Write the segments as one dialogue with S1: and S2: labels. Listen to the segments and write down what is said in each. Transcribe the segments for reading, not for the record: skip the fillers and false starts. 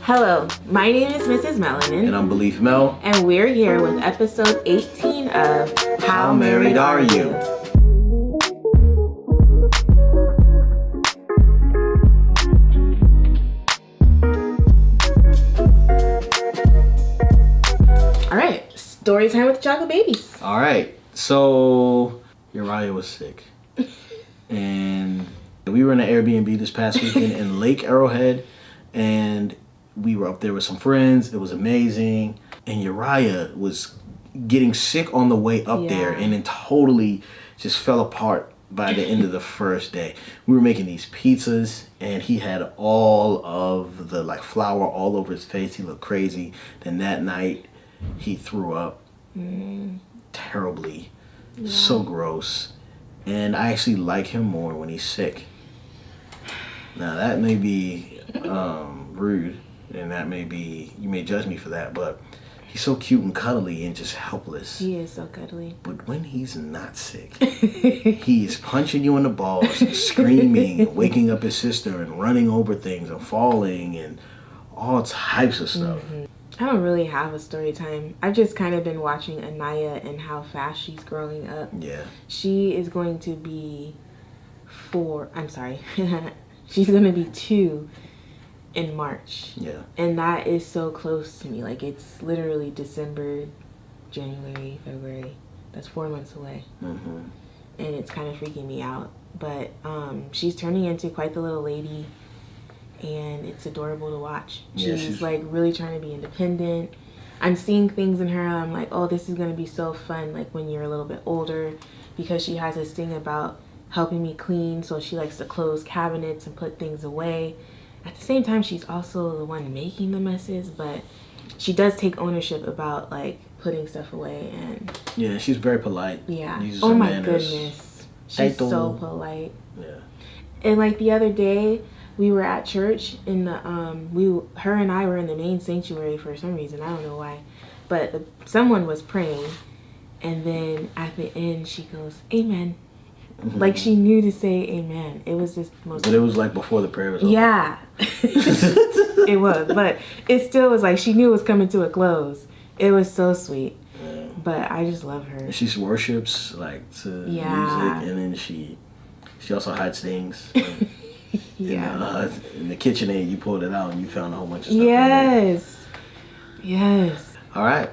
S1: Hello, my name is Mrs. Melanin.
S2: And I'm Beleaf Mel.
S1: And we're here with episode 18 of
S2: How Married Are You?
S1: All right, story time with chocolate babies.
S2: All right, so Uriah was sick. And we were in an Airbnb this past weekend in Lake Arrowhead. And we were up there with some friends. It was amazing. And Uriah was getting sick on the way up there and then totally just fell apart by the end of the first day. We were making these pizzas and he had all of the flour all over his face. He looked crazy. Then that night he threw up terribly. So gross. And I actually like him more when he's sick. Now that may be rude. And that may be, you may judge me for that, but he's so cute and cuddly and just helpless.
S1: He is so cuddly.
S2: But when he's not sick, he is punching you in the balls, and screaming, and waking up his sister, and running over things, and falling, and all types of stuff.
S1: I don't really have a story time. I've just kind of been watching Anaya and how fast she's growing up.
S2: Yeah.
S1: She is going to be she's going to be 2 in March.
S2: Yeah.
S1: And that is so close to me. It's literally December, January, February. That's 4 months away. And it's kind of freaking me out. But she's turning into quite the little lady. And it's adorable to watch. She's really trying to be independent. I'm seeing things in her. I'm like, oh, this is going to be so fun. When you're a little bit older. Because she has this thing about helping me clean. So she likes to close cabinets and put things away. At the same time, she's also the one making the messes, but she does take ownership about putting stuff away and
S2: she's very polite.
S1: Yeah.
S2: Uses
S1: oh
S2: her
S1: my
S2: manners.
S1: Goodness, she's so polite.
S2: Yeah. And
S1: the other day, we were at church and her and I were in the main sanctuary for some reason. I don't know why, but someone was praying, and then at the end she goes, "Amen." She knew to say amen. It was just most.
S2: But it was before the prayer was over.
S1: Yeah, it was. But it still was she knew it was coming to a close. It was so sweet. Yeah. But I just love her.
S2: She worships to music, and then she also hides things. In the KitchenAid, you pulled it out and you found a whole bunch of stuff.
S1: Yes.
S2: All right.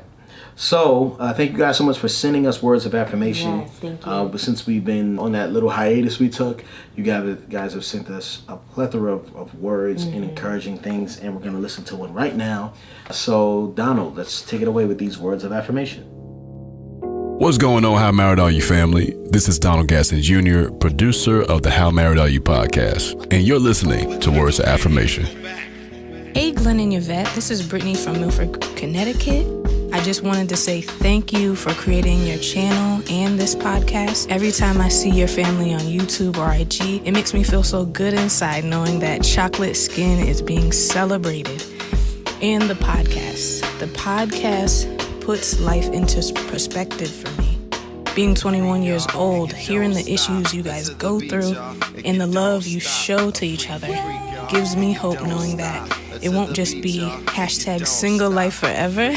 S2: So, thank you guys so much for sending us words of affirmation.
S1: Yes, thank you.
S2: But since we've been on that little hiatus we took, you guys have sent us a plethora of words and encouraging things, and we're going to listen to one right now. So, Donald, let's take it away with these words of affirmation.
S3: What's going on, How Married Are You family? This is Donald Gaston Jr., producer of the How Married Are You podcast, and you're listening to Words of Affirmation.
S4: Hey, Glen and Yvette, this is Brittany from Milford, Connecticut. I just wanted to say thank you for creating your channel and this podcast. Every time I see your family on YouTube or IG, it makes me feel so good inside knowing that chocolate skin is being celebrated. And the podcast puts life into perspective for me. Being 21 years old, hearing the issues you guys go through and the love you show to each other gives me hope knowing that it won't just be #single life forever.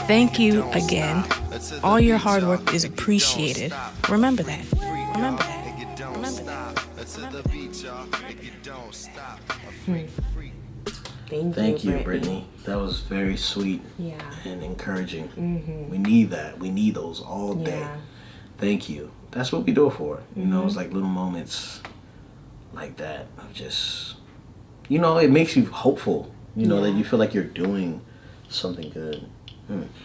S4: Thank you again. All your hard work is appreciated. Remember that.
S1: Thank you,
S2: Brittany. That was very sweet and encouraging. We need that. We need those all day. Thank you. That's what we do it for. It's little moments like that of just, it makes you hopeful, that you feel like you're doing something good.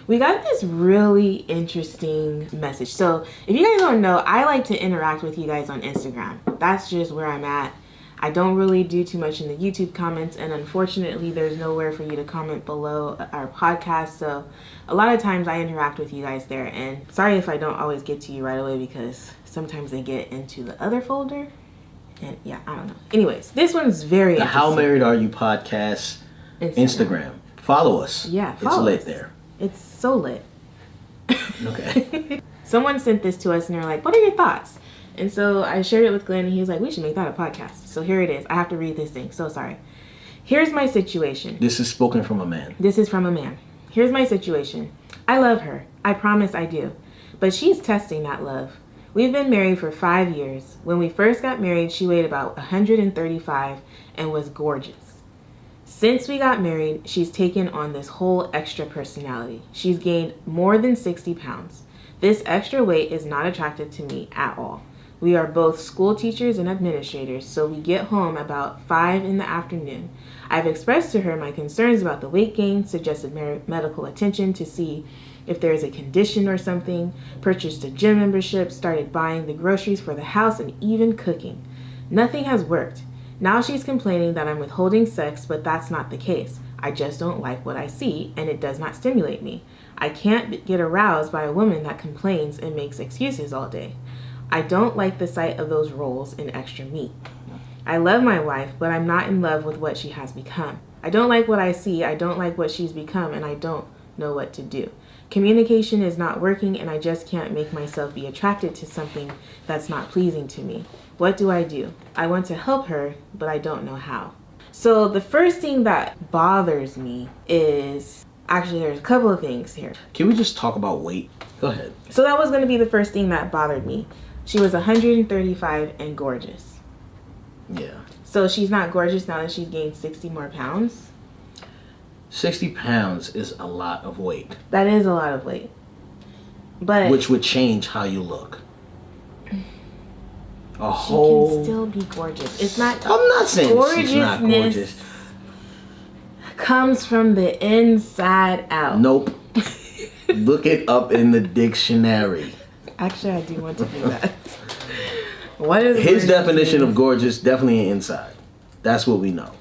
S1: We got this really interesting message. So if you guys don't know, I like to interact with you guys on Instagram. That's just where I'm at. I don't really do too much in the YouTube comments, and unfortunately there's nowhere for you to comment below our podcast. So a lot of times I interact with you guys there, and sorry if I don't always get to you right away because sometimes they get into the other folder. And I don't know. Anyways, this one's very interesting.
S2: The How Married Are You podcast Instagram. Follow us.
S1: Yeah,
S2: it's lit there.
S1: It's so lit.
S2: Okay.
S1: Someone sent this to us and they're like, what are your thoughts? And so I shared it with Glen and he was like, we should make that a podcast. So here it is. I have to read this thing. So sorry. Here's my situation.
S2: This is spoken from a man.
S1: This is from a man. Here's my situation. I love her. I promise I do. But she's testing that love. We've been married for 5 years. When we first got married, she weighed about 135 and was gorgeous. Since we got married, she's taken on this whole extra personality. She's gained more than 60 pounds. This extra weight is not attractive to me at all. We are both school teachers and administrators, so we get home about 5 in the afternoon. I've expressed to her my concerns about the weight gain, suggested medical attention to see if there is a condition or something, purchased a gym membership, started buying the groceries for the house, and even cooking. Nothing has worked. Now she's complaining that I'm withholding sex, but that's not the case. I just don't like what I see, and it does not stimulate me. I can't get aroused by a woman that complains and makes excuses all day. I don't like the sight of those rolls and extra meat. I love my wife, but I'm not in love with what she has become. I don't like what I see, I don't like what she's become, and I don't know what to do. Communication is not working, and I just can't make myself be attracted to something that's not pleasing to me. What do? I want to help her, but I don't know how. So the first thing that bothers me is, actually there's a couple of things here.
S2: Can we just talk about weight? Go ahead.
S1: So that was going to be the first thing that bothered me. She was 135 and gorgeous.
S2: Yeah.
S1: So she's not gorgeous now that she's gained 60 more pounds?
S2: 60 pounds is a lot of weight.
S1: That is a lot of weight. But
S2: which would change how you look.
S1: She can still be gorgeous. It's not.
S2: I'm not saying she's not gorgeous.
S1: Comes from the inside out.
S2: Nope. Look it up in the dictionary.
S1: Actually, I do want to do that. What is
S2: his definition of gorgeous? Definitely inside. That's what we know.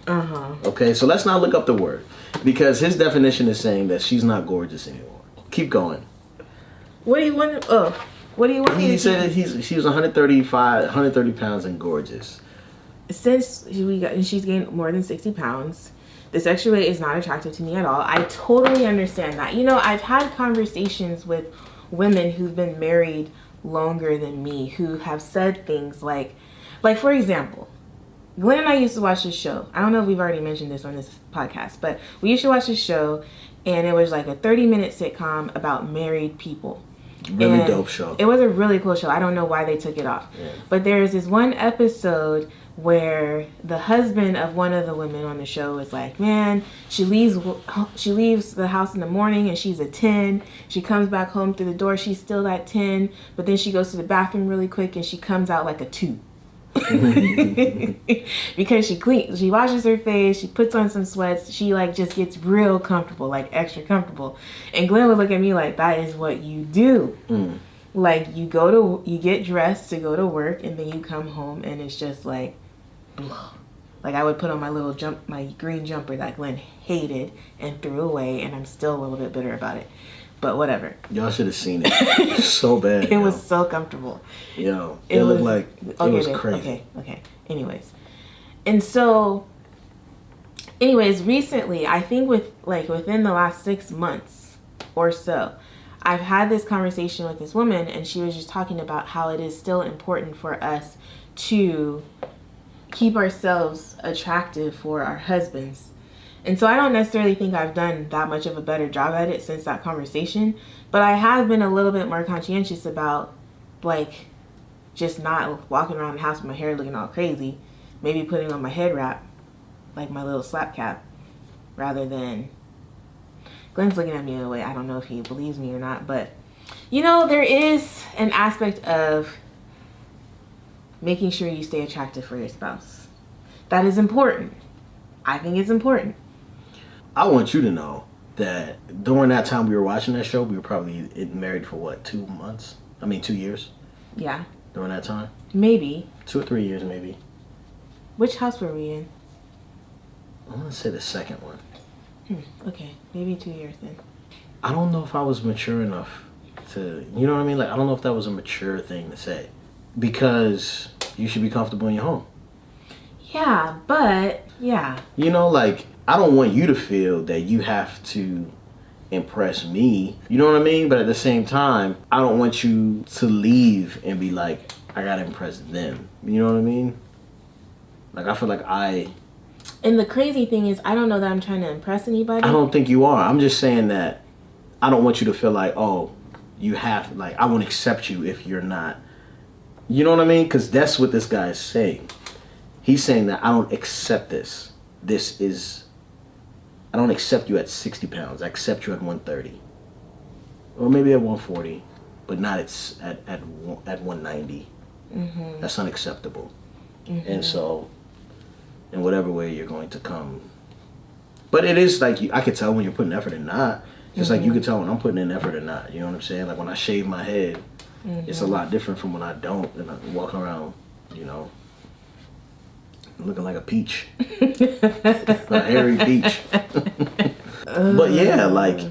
S2: Okay, so let's not look up the word, because his definition is saying that she's not gorgeous anymore. Keep going.
S1: What do you want? What do you want?
S2: He said that she was 130 pounds and gorgeous.
S1: Since she's gained more than 60 pounds, this extra weight is not attractive to me at all. I totally understand that. You know, I've had conversations with women who've been married longer than me who have said things like for example, Glen and I used to watch this show. I don't know if we've already mentioned this on this podcast, but we used to watch this show, and it was like a 30-minute sitcom about married people.
S2: Really dope show.
S1: It was a really cool show. I don't know why they took it off. Yeah. But there's this one episode where the husband of one of the women on the show is like, man, she leaves the house in the morning and she's a 10. She comes back home through the door, she's still that 10, but then she goes to the bathroom really quick and she comes out like a 2. Because she washes her face, she puts on some sweats, she like just gets real comfortable, like extra comfortable. And Glen would look at me like, that is what you do. Like you get dressed to go to work, and then you come home and it's just like blah. Like I would put on my green jumper that Glen hated and threw away, and I'm still a little bit bitter about it. But whatever.
S2: Y'all should have seen it. So bad.
S1: It was so comfortable.
S2: Yo, it looked like it was crazy.
S1: Okay. Anyways, recently, I think within the last 6 months or so, I've had this conversation with this woman, and she was just talking about how it is still important for us to keep ourselves attractive for our husbands. And so I don't necessarily think I've done that much of a better job at it since that conversation, but I have been a little bit more conscientious about like just not walking around the house with my hair looking all crazy, maybe putting on my head wrap, like my little slap cap, rather than... Glen's looking at me in a way, I don't know if he believes me or not, but you know, there is an aspect of making sure you stay attractive for your spouse. That is important. I think it's important.
S2: I want you to know that during that time we were watching that show, we were probably married for what, 2 months? 2 years?
S1: Yeah.
S2: During that time?
S1: Maybe.
S2: 2 or 3 years, maybe.
S1: Which house were we in?
S2: I'm going to say the second one.
S1: Okay, maybe 2 years then.
S2: I don't know if I was mature enough to, you know what I mean? Like, I don't know if that was a mature thing to say. Because you should be comfortable in your home.
S1: Yeah, but, yeah.
S2: You know, like, I don't want you to feel that you have to impress me. You know what I mean? But at the same time, I don't want you to leave and be like, I gotta impress them. You know what I mean? Like, I feel like I
S1: And the crazy thing is, I don't know that I'm trying to impress anybody.
S2: I don't think you are. I'm just saying that I don't want you to feel like, oh, you have, like, I won't accept you if you're not. You know what I mean? Because that's what this guy is saying. He's saying that I don't accept this. I don't accept you at 60 pounds. I accept you at 130. Or maybe at 140. But not at 190. Mm-hmm. That's unacceptable. Mm-hmm. And so, in whatever way you're going to come. But it is like, I could tell when you're putting effort and not. Just like you can tell when I'm putting in effort or not. You know what I'm saying? Like when I shave my head, it's a lot different from when I don't. And I'm walking around, you know, looking like a peach. A hairy peach. But yeah, like,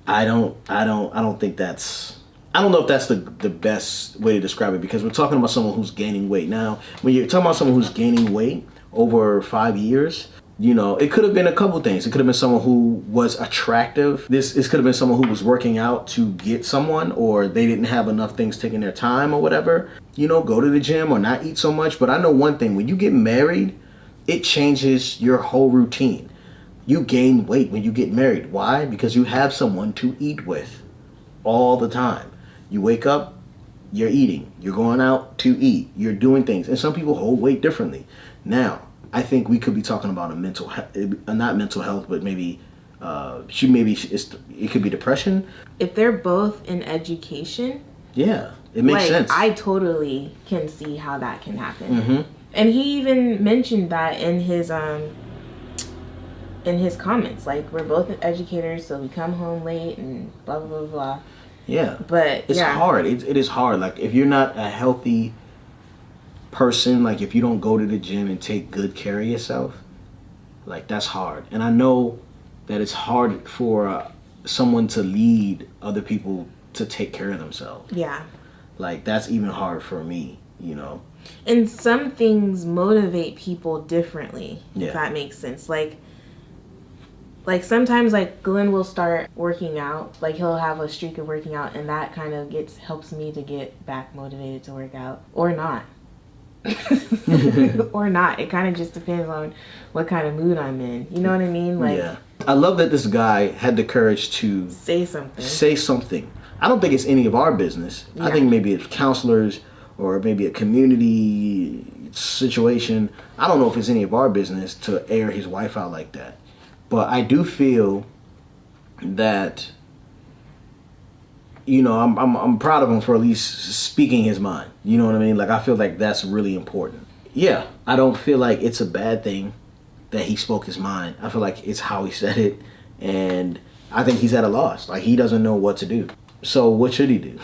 S2: I don't think that's, I don't know if that's the best way to describe it, because we're talking about someone who's gaining weight. Now, when you're talking about someone who's gaining weight over 5 years, you know, it could have been a couple things. It could have been someone who was attractive. This could have been someone who was working out to get someone, or they didn't have enough things taking their time or whatever. You know, go to the gym or not eat so much. But I know one thing, when you get married, it changes your whole routine. You gain weight when you get married. Why? Because you have someone to eat with all the time. You wake up, you're eating. You're going out to eat. You're doing things. And some people hold weight differently. Now, I think we could be talking about a mental, not mental health, but maybe it could be depression.
S1: If they're both in education,
S2: yeah, it makes sense.
S1: I totally can see how that can happen. Mm-hmm. And he even mentioned that in his comments. Like, we're both educators, so we come home late and blah blah blah blah.
S2: Yeah,
S1: but
S2: it's hard. It is hard. Like, if you're not a healthy person, like if you don't go to the gym and take good care of yourself, like that's hard. And I know that it's hard for someone to lead other people to take care of themselves. Yeah. Like, that's even hard for me, you know.
S1: And some things motivate people differently, if that makes sense. Like sometimes, like, Glen will start working out. Like, he'll have a streak of working out, and that kind of helps me to get back motivated to work out. Or not. Or not. It kind of just depends on what kind of mood I'm in. You know what I mean? Like,
S2: yeah. I love that this guy had the courage to
S1: say something.
S2: I don't think it's any of our business. Yeah. I think maybe it's counselors or maybe a community situation. I don't know if it's any of our business to air his wife out like that. But I do feel that, you know, I'm proud of him for at least speaking his mind. You know what I mean? Like, I feel like that's really important. Yeah, I don't feel like it's a bad thing that he spoke his mind. I feel like it's how he said it, and I think he's at a loss. Like, he doesn't know what to do. So what should he do?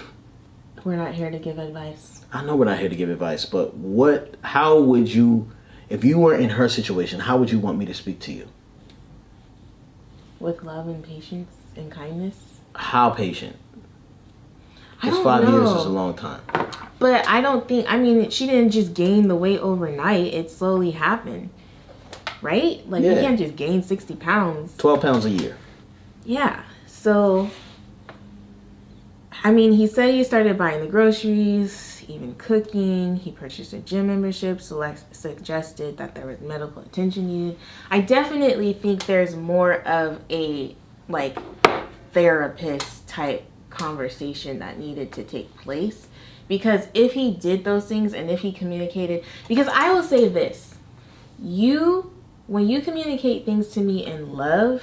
S1: We're not here to give advice.
S2: I know we're not here to give advice, but how would you, if you were in her situation, how would you want me to speak to you?
S1: With love and patience and kindness.
S2: How patient? Because 5 years is a long time.
S1: But I don't think, I mean, she didn't just gain the weight overnight. It slowly happened. Right? Like, you can't just gain 60 pounds.
S2: 12 pounds a year.
S1: Yeah. So, I mean, he said he started buying the groceries, even cooking. He purchased a gym membership, suggested that there was medical attention needed. I definitely think there's more of a, like, therapist type conversation that needed to take place. Because if he did those things and if he communicated, because I will say this, when you communicate things to me in love,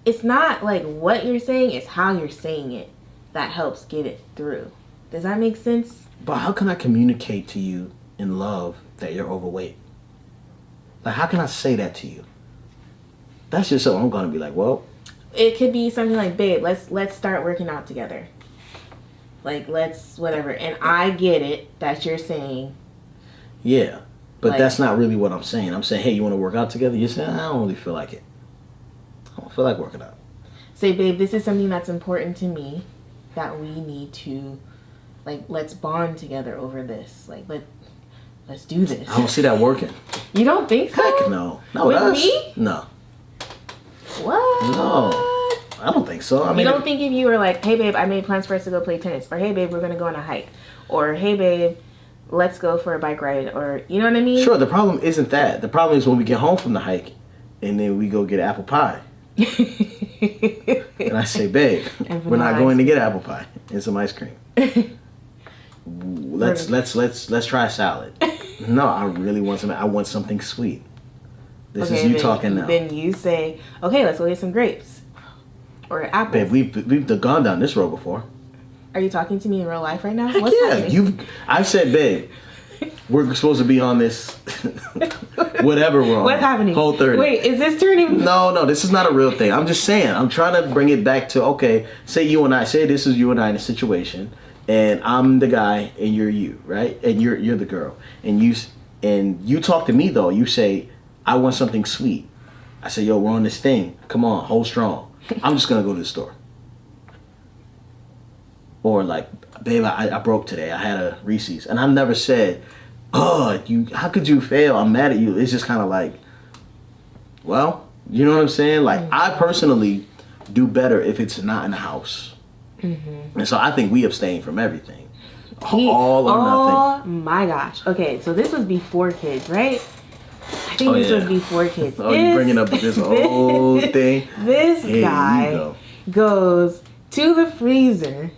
S1: it's not like what you're saying, it's how you're saying it that helps get it through. Does that make sense?
S2: But how can I communicate to you in love that you're overweight? Like, how can I say that to you? That's just something I'm gonna be like, well.
S1: It could be something like, babe, let's start working out together. Like, let's whatever. And I get it that you're saying.
S2: Yeah, but like, that's not really what I'm saying. I'm saying, hey, you want to work out together? You're saying, I don't really feel like it. I don't feel like working out.
S1: Say, babe, this is something that's important to me that we need to, like, let's bond together over this. Like, let's do this.
S2: I don't see that working.
S1: You don't think so?
S2: Heck no. No,
S1: with me?
S2: No.
S1: What?
S2: No, I don't think so. I mean,
S1: you don't think if you were like, hey babe, I made plans for us to go play tennis, or hey babe, we're gonna go on a hike, or hey babe, let's go for a bike ride, or you know what I mean?
S2: Sure, the problem isn't that. The problem is when we get home from the hike and then we go get apple pie. And I say, babe, we're not going to get apple pie and some ice cream. Let's try a salad. No, I really want something. I want something sweet. This is you talking now.
S1: Then you say, okay, let's go get some grapes or apples.
S2: Babe, we've gone down this road before.
S1: Are you talking to me in real life right now?
S2: Heck
S1: What's
S2: yeah,
S1: happening?
S2: I said, babe, we're supposed to be on this whatever we're on.
S1: What's happening?
S2: Whole 30.
S1: Wait, is this turning?
S2: No, this is not a real thing. I'm just saying. I'm trying to bring it back to, okay, say this is you and I in a situation, and I'm the guy and you're you, right? And you're the girl. And you talk to me though. You say, I want something sweet. I say, yo, we're on this thing. Come on, hold strong. I'm just gonna go to the store. Or like, babe, I broke today. I had a Reese's. And I've never said, oh, how could you fail? I'm mad at you. It's just kind of like, well, you know what I'm saying? Like, I personally do better if it's not in the house. Mm-hmm. And so I think we abstain from everything. All or nothing.
S1: Oh my gosh. Okay, so this was before kids, right? I think this was before kids.
S2: Oh, you bringing up this whole thing?
S1: This guy goes to the freezer,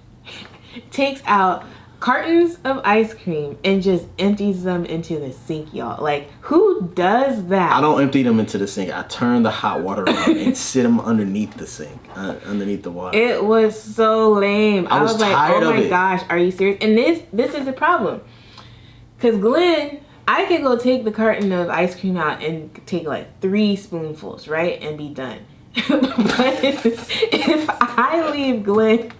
S1: takes out cartons of ice cream and just empties them into the sink, y'all. Like, who does that?
S2: I don't empty them into the sink. I turn the hot water on and sit them underneath the sink, underneath the water.
S1: It was so lame. I was like,
S2: tired
S1: oh
S2: of
S1: my
S2: it.
S1: gosh, are you serious? And this is the problem. Because Glenn, I could go take the carton of ice cream out and take like 3 spoonfuls, right? And be done. But if I leave Glenn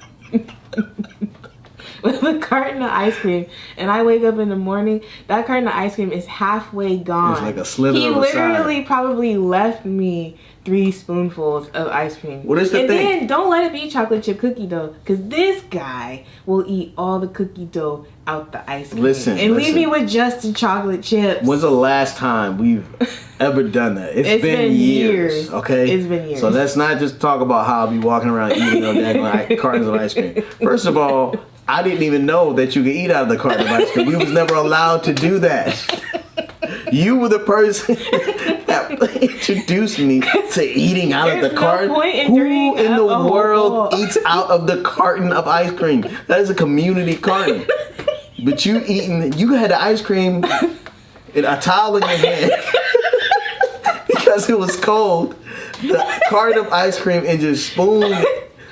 S1: with a carton of ice cream and I wake up in the morning, that carton of ice cream is halfway gone.
S2: It's like a slither
S1: He
S2: of a
S1: literally
S2: side.
S1: probably left me 3 spoonfuls of ice cream.
S2: What is the
S1: and
S2: thing?
S1: then don't let it be chocolate chip cookie dough, because this guy will eat all the cookie dough out the ice cream.
S2: Listen.
S1: Leave me with just the chocolate chips.
S2: When's the last time we've ever done that? It's been years. Okay?
S1: It's been years.
S2: So let's not just talk about how I'll be walking around eating those cartons of ice cream. First of all, I didn't even know that you could eat out of the carton of ice cream. We was never allowed to do that. You were the person that introduced me to eating out of the carton.
S1: No point in
S2: Who
S1: dirtying
S2: in the
S1: up a
S2: world
S1: whole
S2: eats out of the carton of ice cream? That is a community carton. But you had the ice cream in a towel in your hand because it was cold. The carton of ice cream and just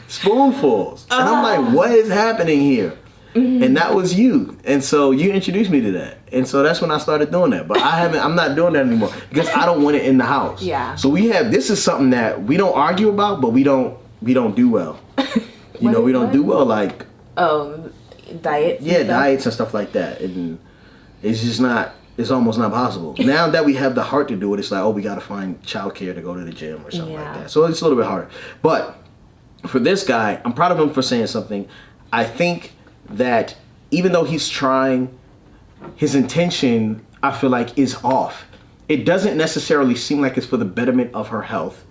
S2: spoonfuls. And I'm like, what is happening here? Mm-hmm. And that was you. And so you introduced me to that. And so that's when I started doing that. But I'm not doing that anymore because I don't want it in the house.
S1: Yeah.
S2: So this is something that we don't argue about, but we don't do well. We don't do well, like,
S1: diets.
S2: Yeah, diets and stuff like that. And it's just not, it's almost not possible. Now that we have the heart to do it, it's like, oh, we got to find childcare to go to the gym or something like that. So it's a little bit harder. But for this guy, I'm proud of him for saying something. I think that even though he's trying, his intention, I feel like, is off. It doesn't necessarily seem like it's for the betterment of her health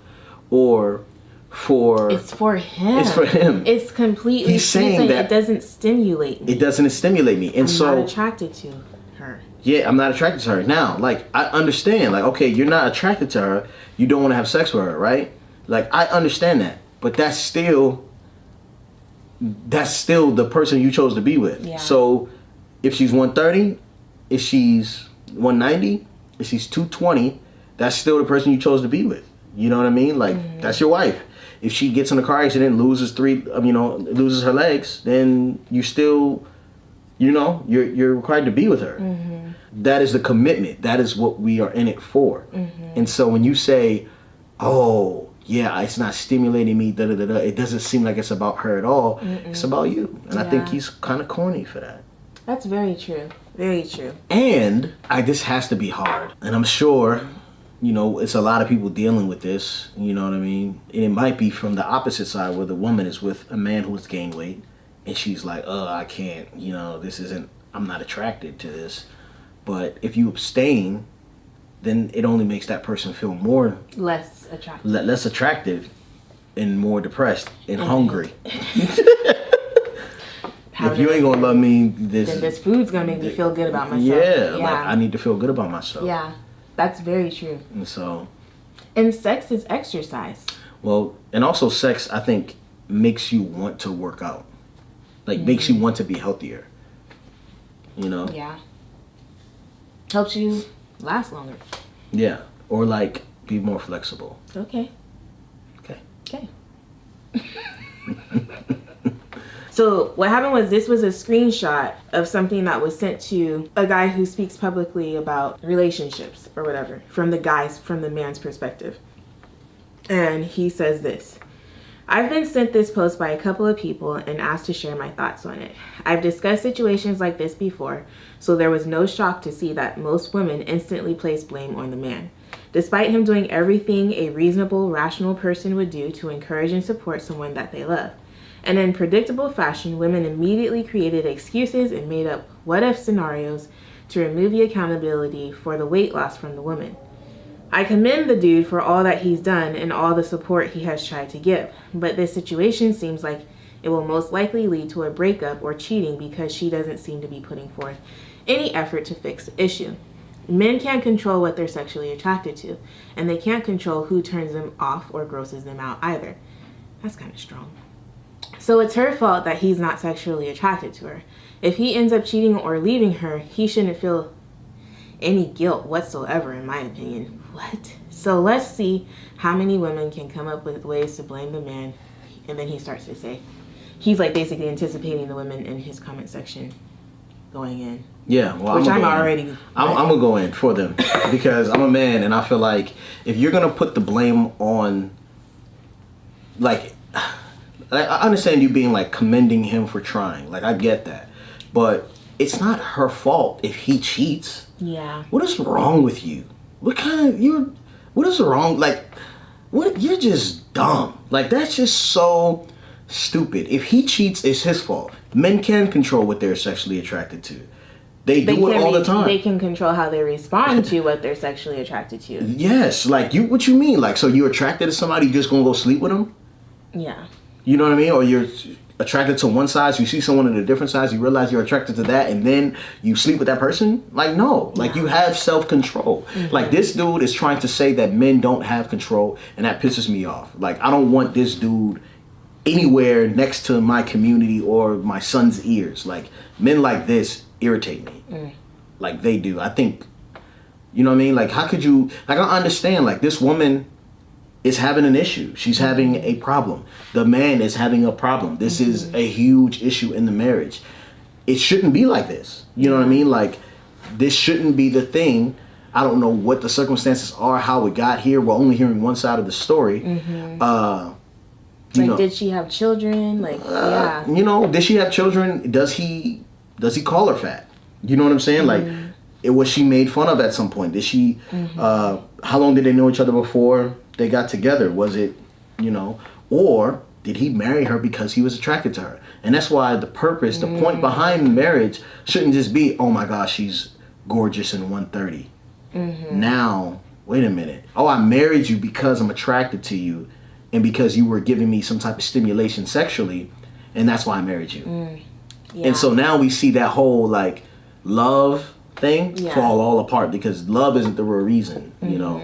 S2: or for...
S1: It's for him.
S2: It's for him.
S1: It's completely...
S2: He's saying that
S1: it doesn't stimulate me.
S2: It doesn't stimulate me. And
S1: I'm not attracted to her.
S2: Yeah, I'm not attracted to her. Now, like, I understand. Like, okay, you're not attracted to her. You don't want to have sex with her, right? Like, I understand that. But that's still the person you chose to be with.
S1: Yeah.
S2: So if she's 130, if she's 190, if she's 220, that's still the person you chose to be with. You know what I mean? Like, that's your wife. If she gets in a car accident and loses her legs, then you still, you're required to be with her. Mm-hmm. That is the commitment. That is what we are in it for. Mm-hmm. And so when you say, oh, yeah, it's not stimulating me, it doesn't seem like it's about her at all. Mm-mm. It's about you. And I think he's kind of corny for that.
S1: That's very true. Very true.
S2: And this has to be hard. And I'm sure, it's a lot of people dealing with this. You know what I mean? And it might be from the opposite side where the woman is with a man who's gained weight. And she's like, I can't, I'm not attracted to this. But if you abstain, then it only makes that person feel
S1: less attractive.
S2: Less attractive and more depressed and hungry.
S1: how
S2: if you ain't gonna love me,
S1: then this food's gonna make me feel good about myself.
S2: Yeah, like I need to feel good about myself.
S1: Yeah, that's very true.
S2: And
S1: sex is exercise.
S2: Well, and also sex, I think, makes you want to work out. Like, makes you want to be healthier. You know?
S1: Yeah. Helps you last longer.
S2: Yeah. Or, like, be more flexible.
S1: Okay.
S2: Okay.
S1: So what happened was, this was a screenshot of something that was sent to a guy who speaks publicly about relationships or whatever, from the man's perspective. And he says this: I've been sent this post by a couple of people and asked to share my thoughts on it. I've discussed situations like this before, so there was no shock to see that most women instantly place blame on the man. Despite him doing everything a reasonable, rational person would do to encourage and support someone that they love. And in predictable fashion, women immediately created excuses and made up what-if scenarios to remove the accountability for the weight loss from the woman. I commend the dude for all that he's done and all the support he has tried to give, but this situation seems like it will most likely lead to a breakup or cheating because she doesn't seem to be putting forth any effort to fix the issue. Men can't control what they're sexually attracted to, and they can't control who turns them off or grosses them out either. That's kind of strong. So it's her fault that he's not sexually attracted to her. If he ends up cheating or leaving her, he shouldn't feel any guilt whatsoever, in my opinion. What? So let's see how many women can come up with ways to blame the man. And then he starts to say, he's like basically anticipating the women in his comment section going in.
S2: Yeah, well,
S1: I'm
S2: gonna go in for them because I'm a man, and I feel like if you're gonna put the blame on, like, I understand you being like commending him for trying, like I get that, but it's not her fault if he cheats.
S1: Yeah.
S2: What is wrong with you? What is wrong? Like, you're just dumb. Like, that's just so stupid. If he cheats, it's his fault. Men can control what they're sexually attracted to. They do it all the time.
S1: They can control how they respond to what they're sexually attracted to.
S2: Yes, like what you mean? Like, so you're attracted to somebody, you just gonna go sleep with them?
S1: Yeah.
S2: You know what I mean? Or you're attracted to one size, you see someone in a different size, you realize you're attracted to that, and then you sleep with that person? Like, no. Like, you have self-control. Mm-hmm. Like, this dude is trying to say that men don't have control, and that pisses me off. Like, I don't want this dude anywhere next to my community or my son's ears. Like, men like this irritate me. Like, they do. I think, you know what I mean? Like, how could you, like, I understand, like, this woman is having an issue. She's having a problem. The man is having a problem. This is a huge issue in the marriage. It shouldn't be like this. You know what I mean? Like, this shouldn't be the thing. I don't know what the circumstances are, how it got here. We're only hearing one side of the story.
S1: Did she have children? Like, yeah.
S2: You know, did she have children? Does he call her fat? You know what I'm saying? Like, was she made fun of at some point? Did she, how long did they know each other before they got together? Was it, you know, or did he marry her because he was attracted to her? And that's why the purpose, the point behind marriage shouldn't just be, oh my gosh, she's gorgeous and 130. Now, wait a minute. Oh, I married you because I'm attracted to you and because you were giving me some type of stimulation sexually, and that's why I married you. And so now we see that whole, like, love thing fall all apart because love isn't the real reason, you know.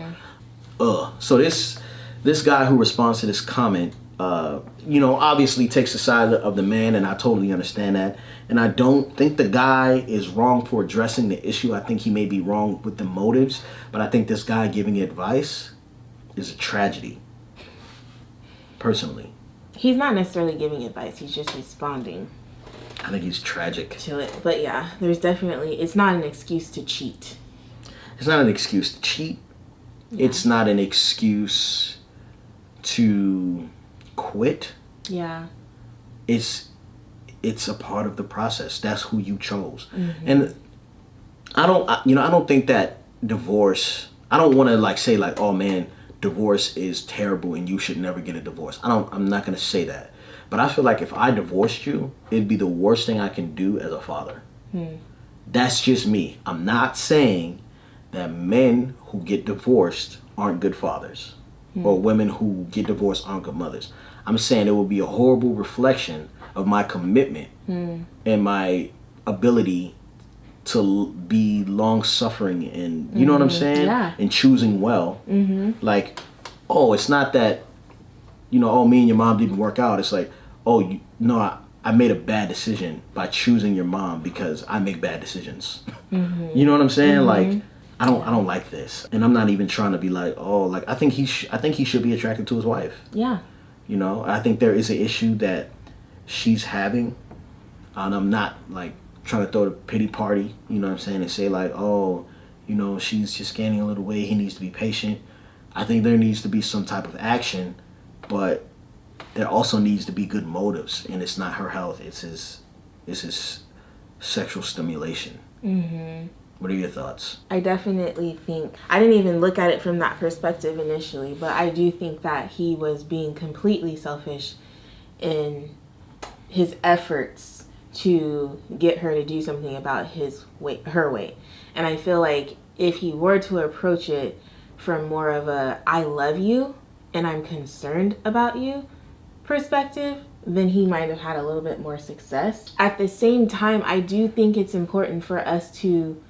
S2: So this guy who responds to this comment, you know, obviously takes the side of the man, and I totally understand that. And I don't think the guy is wrong for addressing the issue. I think he may be wrong with the motives, but I think this guy giving advice is a tragedy, personally.
S1: He's not necessarily giving advice. He's just responding.
S2: I think he's tragic
S1: to it. But yeah, there's definitely, it's not an excuse to cheat.
S2: It's not an excuse to cheat. Yeah. It's not an excuse to quit.
S1: Yeah.
S2: It's a part of the process. That's who you chose. And I don't think that divorce, I don't want to like say like, oh man, divorce is terrible and you should never get a divorce. I'm not going to say that. But I feel like if I divorced you, it'd be the worst thing I can do as a father. That's just me. I'm not saying that men who get divorced aren't good fathers. or women who get divorced aren't good mothers. I'm saying it will be a horrible reflection of my commitment and my ability to be long-suffering and, you know what I'm saying?
S1: Yeah.
S2: And choosing well. Like, oh, it's not that, you know, oh, me and your mom didn't work out. It's like, oh, I made a bad decision by choosing your mom because I make bad decisions. You know what I'm saying? Like, I don't like this, and I'm not even trying to be like, oh, like I think he should be attracted to his wife.
S1: Yeah.
S2: You know, I think there is an issue that she's having, and I'm not like trying to throw the pity party. You know what I'm saying? And say like, oh, you know, she's just gaining a little weight. He needs to be patient. I think there needs to be some type of action, but there also needs to be good motives, and it's not her health. It's his sexual stimulation. What are your thoughts?
S1: I definitely think, I didn't even look at it from that perspective initially, but I do think that he was being completely selfish in his efforts to get her to do something about her weight. And I feel like if he were to approach it from more of a I love you and I'm concerned about you perspective, then he might have had a little bit more success. At the same time, I do think it's important for us to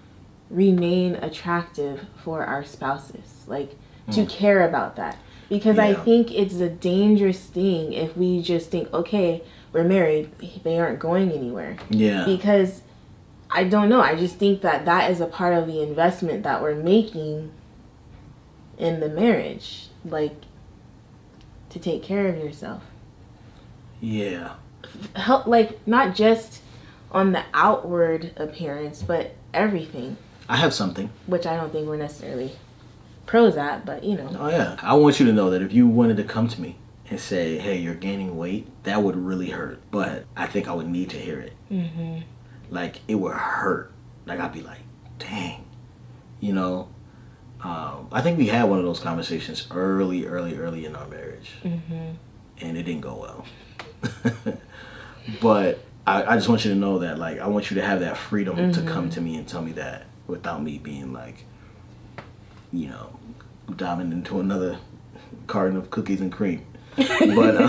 S1: remain attractive for our spouses, like to care about that, because I think it's a dangerous thing if we just think, okay, we're married, they aren't going anywhere. Because I don't know, I just think that is a part of the investment that we're making in the marriage, like to take care of yourself. Help, like not just on the outward appearance, but everything.
S2: I have something.
S1: Which I don't think we're necessarily pros at, but you know.
S2: Oh yeah. I want you to know that if you wanted to come to me and say, hey, you're gaining weight, that would really hurt. But I think I would need to hear it. Like, it would hurt. Like, I'd be like, dang. You know? I think we had one of those conversations early in our marriage. And it didn't go well. But I just want you to know that, like, I want you to have that freedom to come to me and tell me that without me being like, you know, diving into another carton of cookies and cream. But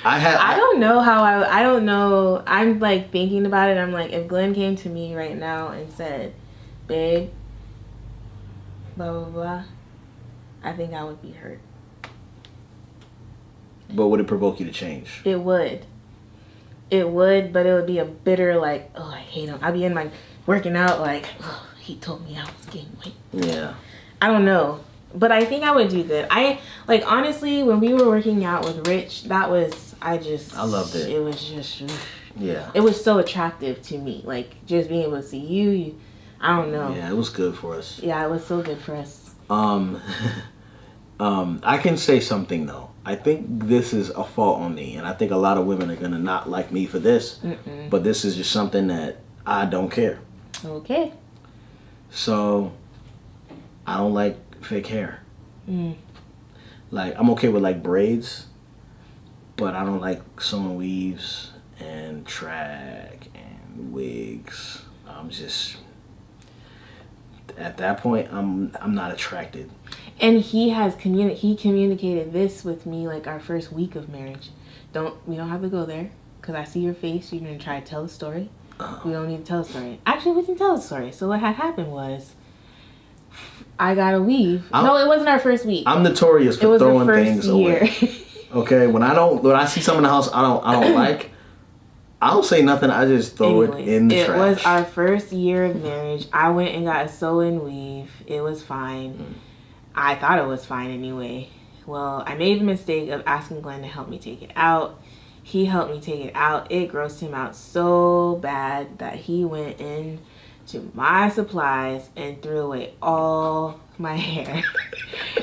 S2: I don't know. I'm like thinking about it. I'm like, if Glenn came to me right now and said, babe, blah blah blah, I think I would be hurt. But would it provoke you to change?
S1: It would, but it would be a bitter like, oh, I hate him. I'd be in my working out like, oh, he told me I was gaining weight.
S2: Yeah.
S1: I don't know. But I think I would do good. Like, honestly, when we were working out with Rich, I loved it. It was just,
S2: yeah.
S1: It was so attractive to me. Like, just being able to see you, I don't know.
S2: Yeah, it was good for us.
S1: Yeah, it was so good for us.
S2: I can say something, though. I think this is a fault on me, and I think a lot of women are going to not like me for this, but this is just something that I don't care.
S1: Okay.
S2: So, I don't like fake hair. Like, I'm okay with like braids, but I don't like sewing weaves and track and wigs. I'm just, at that point, I'm not attracted.
S1: And he communicated this with me like our first week of marriage. We don't have to go there because I see your face. You're gonna try to tell the story. We don't need to tell the story. Actually, we can tell the story. So what had happened was, I got a weave. No, it wasn't our first week.
S2: I'm notorious for throwing things away. Okay, when I see something in the house I don't like, I don't say nothing. I just throw it in the trash. It
S1: was our first year of marriage. I went and got a sew-in weave. It was fine. I thought it was fine anyway. Well, I made the mistake of asking Glenn to help me take it out. He helped me take it out. It grossed him out so bad that he went in to my supplies and threw away all my hair.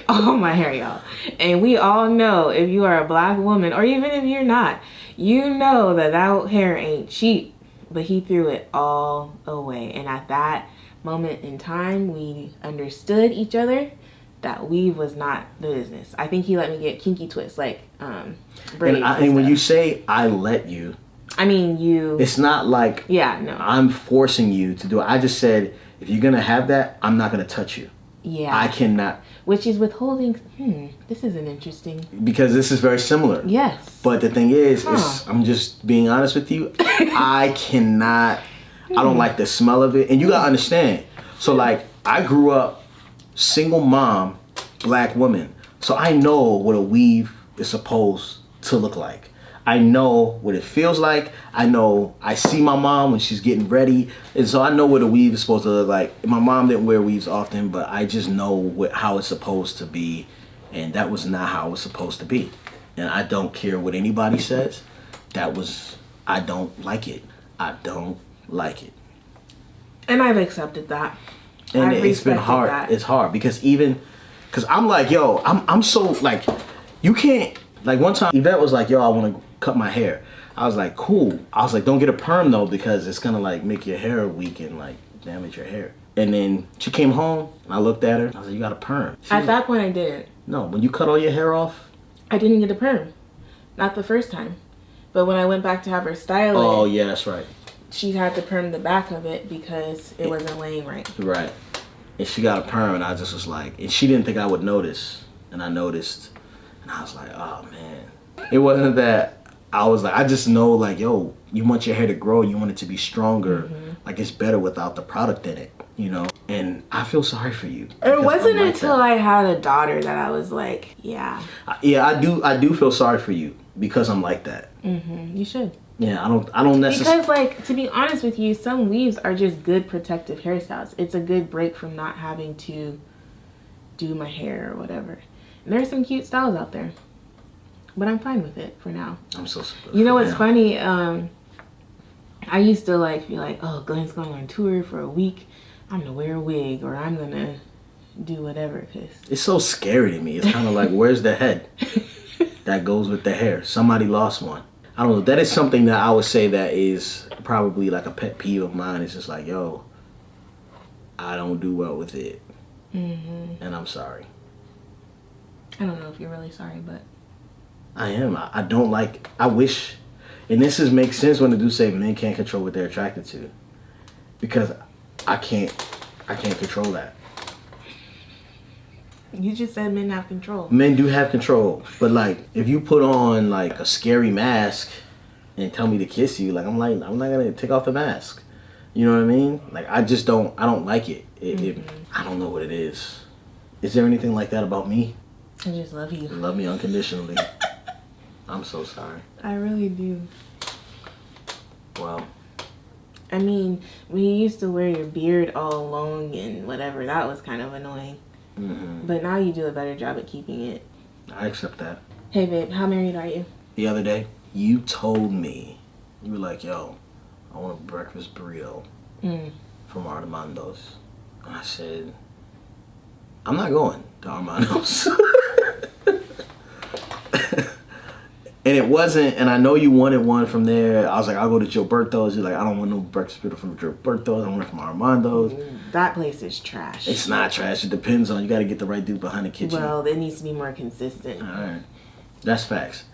S1: All my hair, y'all. And we all know, if you are a black woman, or even if you're not, you know that hair ain't cheap. But he threw it all away. And at that moment in time, we understood each other that weave was not the business. I think he let me get kinky twists, like braids.
S2: And when you say I let you,
S1: I mean you.
S2: It's not like I'm forcing you to do it. I just said, if you're gonna have that, I'm not gonna touch you.
S1: Yeah.
S2: I cannot.
S1: Which is withholding. This is an interesting.
S2: Because this is very similar.
S1: Yes.
S2: But the thing is I'm just being honest with you. I cannot. I don't like the smell of it. And you gotta understand. So like, I grew up single mom, black woman. So I know what a weave is supposed to look like. I know what it feels like. I see my mom when she's getting ready. And so I know what a weave is supposed to look like. My mom didn't wear weaves often, but I just know how it's supposed to be. And that was not how it was supposed to be. And I don't care what anybody says. I don't like it. I don't like it.
S1: And I've accepted that.
S2: And it's been hard.
S1: That.
S2: It's hard because I'm like, yo, I'm so like, you can't, like one time Yvette was like, yo, I want to cut my hair. I was like, cool. I was like, don't get a perm though, because it's gonna like make your hair weak and like damage your hair. And then she came home and I looked at her. I was like, you got a perm.
S1: At that point I didn't.
S2: No, when you cut all your hair off.
S1: I didn't get a perm. Not the first time. But when I went back to have her style it.
S2: Oh yeah, that's right.
S1: She had to perm the back of it because it wasn't laying right.
S2: Right. And she got a perm and I just was like, and she didn't think I would notice. And I noticed. And I was like, oh man. It wasn't that I was like, I just know like, yo, you want your hair to grow, you want it to be stronger.
S1: Mm-hmm.
S2: Like it's better without the product in it, you know? And I feel sorry for you.
S1: It wasn't until I had a daughter that I was like, yeah.
S2: Yeah, I do feel sorry for you because I'm like that.
S1: You should.
S2: Yeah, I don't necessarily.
S1: Because like, to be honest with you, some weaves are just good protective hairstyles. It's a good break from not having to do my hair or whatever. And there's some cute styles out there. But I'm fine with it for now.
S2: I'm so
S1: You know what's funny? I used to like be like, oh, Glen's going on tour for a week. I'm gonna wear a wig or I'm gonna do whatever. Cause
S2: it's so scary to me. It's kind of like, where's the head that goes with the hair? Somebody lost one. I don't know. That is something that I would say that is probably like a pet peeve of mine. It's just like, yo, I don't do well with it. And I'm sorry.
S1: I don't know if you're really sorry, but
S2: I am. I don't like, I wish, and this makes sense when they do say men can't control what they're attracted to. Because I can't control that.
S1: you just said men have control.
S2: Men do have control. But like, if you put on like a scary mask and tell me to kiss you, like I'm not gonna take off the mask. You know what I mean? Like I don't like it. I don't know what it is. Is there anything like that about me?
S1: I just love you.
S2: Love me unconditionally. I'm so sorry.
S1: I really do.
S2: Well,
S1: I mean, when you used to wear your beard all long and whatever, that was kind of annoying. But now you do a better job at keeping it.
S2: I accept that.
S1: Hey, babe, how married are you?
S2: The other day, you told me, you were like, yo, I want a breakfast burrito from Armando's. And I said, I'm not going to Armando's. And it wasn't, and I know you wanted one from there. I was like, I'll go to Gilberto's. You're like, I don't want no breakfast burrito from Gilberto's. I want it from Armando's.
S1: That place is trash.
S2: It's not trash. It depends on, you got to get the right dude behind the kitchen.
S1: Well, it needs to be more consistent.
S2: All right. That's facts.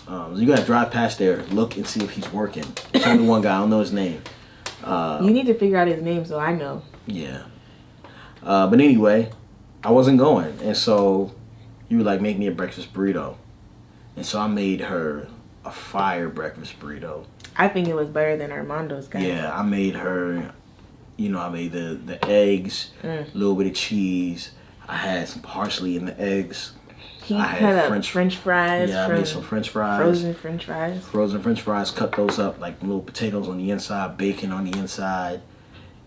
S2: So you got to drive past there, look and see if he's working. There's only one guy. I don't know his name.
S1: You need to figure out his name so I know.
S2: Yeah. But anyway, I wasn't going. And so you were like, make me a breakfast burrito. And so I made her a fire breakfast burrito.
S1: I think it was better than Armando's guy.
S2: Yeah, I made her, I made the eggs, a little bit of cheese. I had some parsley in the eggs.
S1: He cut up French fries.
S2: Yeah, I made some French fries.
S1: Frozen French fries.
S2: Frozen French fries, cut those up like little potatoes on the inside, bacon on the inside.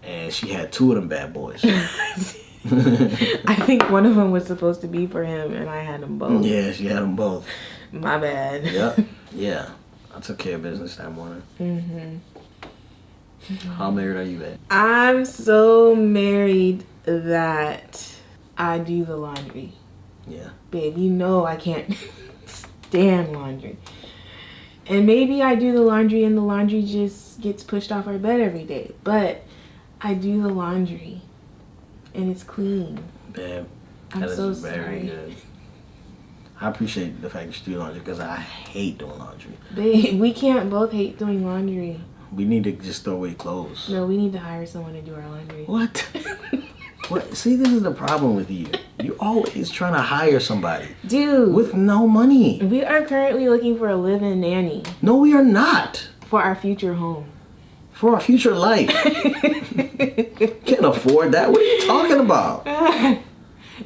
S2: And she had 2 of them bad boys.
S1: I think one of them was supposed to be for him, and I had them both.
S2: Yeah, she had them both.
S1: My bad.
S2: Yep. Yeah. I took care of business that morning. How married are you at?
S1: I'm so married that I do the laundry.
S2: Yeah.
S1: Babe, you know I can't stand laundry. And maybe I do the laundry and the laundry just gets pushed off our bed every day. But I do the laundry. And it's clean.
S2: Babe,
S1: I'm
S2: that
S1: so
S2: is very
S1: sorry.
S2: good. I appreciate the fact that you do laundry because I hate doing laundry.
S1: Babe, we can't both hate doing laundry.
S2: We need to just throw away clothes.
S1: No, we need to hire someone to do our laundry.
S2: What? What? See, this is the problem with you. You're always trying to hire somebody.
S1: Dude.
S2: With no money.
S1: We are currently looking for a live-in nanny.
S2: No, we are not.
S1: For our future home.
S2: For our future life. Can't afford that. What are you talking about?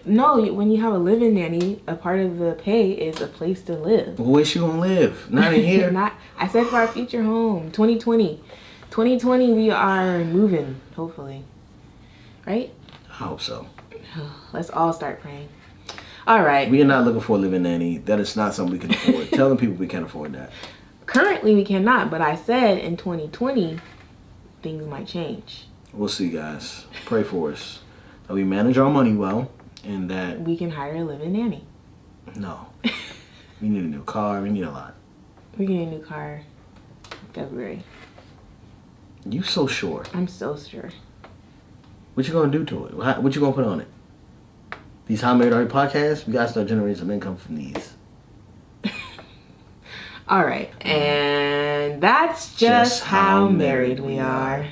S1: No, when you have a live-in nanny, a part of the pay is a place to live.
S2: Well, where's she gonna live? Not in here.
S1: I said for our future home. 2020. 2020, we are moving, hopefully. Right?
S2: I hope so.
S1: Let's all start praying. All right.
S2: We are not looking for a live-in nanny. That is not something we can afford. Tell them people we can't afford that.
S1: Currently, we cannot, but I said in 2020, things might change.
S2: We'll see, guys. Pray for us. That we manage our money well and that...
S1: We can hire a live-in nanny.
S2: No. We need a new car. We need a lot.
S1: We get a new car in February.
S2: You so sure.
S1: I'm so sure.
S2: What you gonna do to it? What you gonna put on it? These How Married Are You podcasts? We gotta start generating some income from these.
S1: All right. And that's just how married we are.